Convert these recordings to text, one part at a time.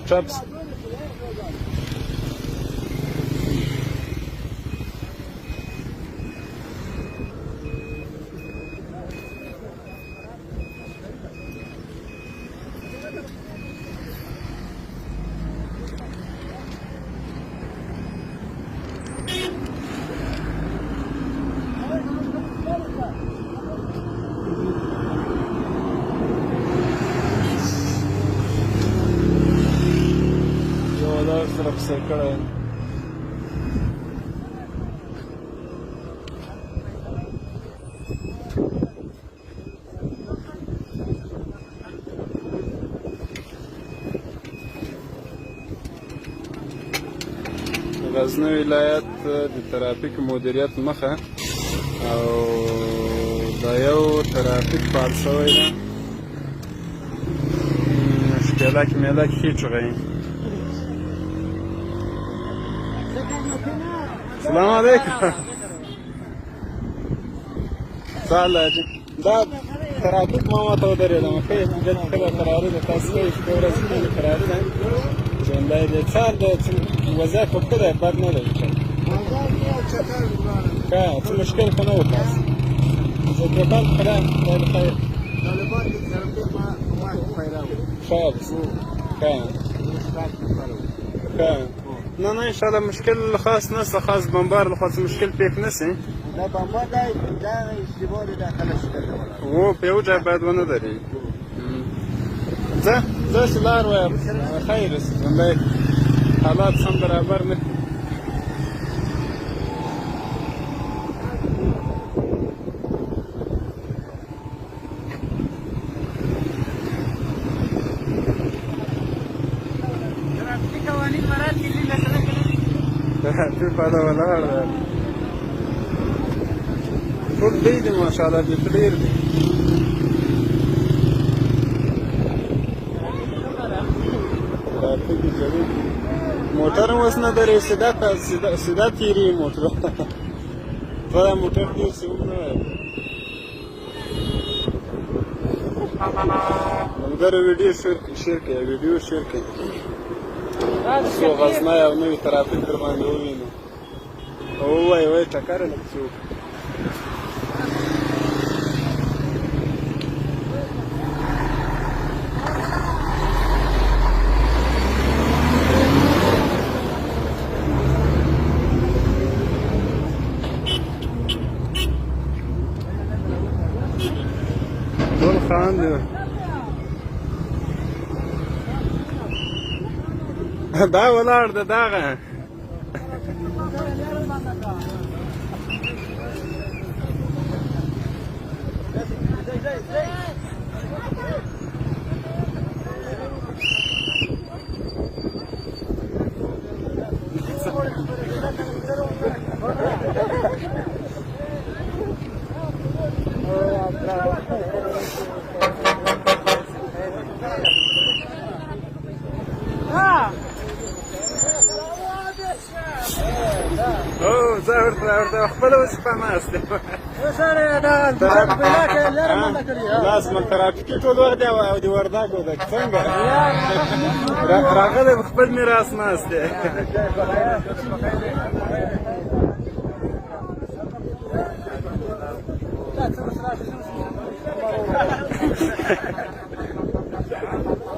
چپ سره پسې کړی غزنی ولایت د ترافیک مدیریت مخه او دا یو ترافیک فعال شوی ده شپېلک میلک هیچغی السلام علیکم سهله دا ترافیک ما ماته ودرېدم ښه دلته کله فراري ده تاسو ښه شپې ورځې باندې فراري ده ژوندی دی څال دی وضعیت خو ښه دی بد نه دی ښه څه مشکل خو نه و تاسو زه دوکان خدای خدای بخیر ښه ښه نه نه انشاءالله مشکل خاص نشته خاص بمبار لخوا څه مشکل پیښ نشي دا بمبار دی دا اشتباه دی داخله شده و په یو ځای باید ونه درېږي ځه چې لار وایم خیر ژوندی حالات سم برابر نه ترافیک والا ولاړ دی ټول دی دي ماشاءالله دې ډېر دي ترافیک جوړ موټر هم اوس نه درې سیده تېري موټر دا موټر ډېر څه هم نه وایي ملګرو ویډیو شیر کړئ څو غزنی او نوي ترافیک در باندې ووینو ووایي وایي ټکره لږ څه وکړو ټول خاندي دا ولاړ ده دغه زه ورته خپله اوس په ناست یم لاس من ترافیکي ټول وخت دی او د وردګو ده څنګه راغلی په خپل میراث ناست دی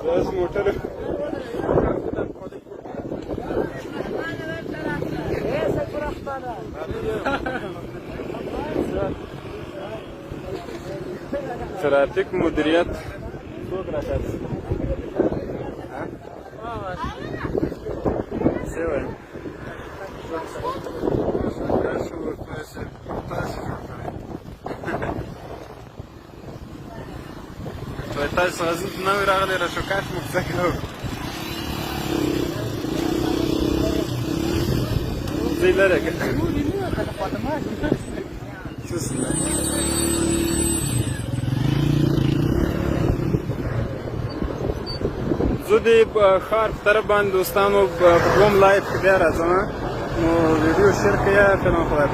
اوس موټر ترافیک مدیریت څوک راکړي څه وایم تاسو غزني نوی راغلی راشوکاش مو څه کوو ځای لرې که زه د ښار په طرف باندې دوستانو په دوم لایف کې بیا راځم نو ویډیو شیر کړئ فلم خدای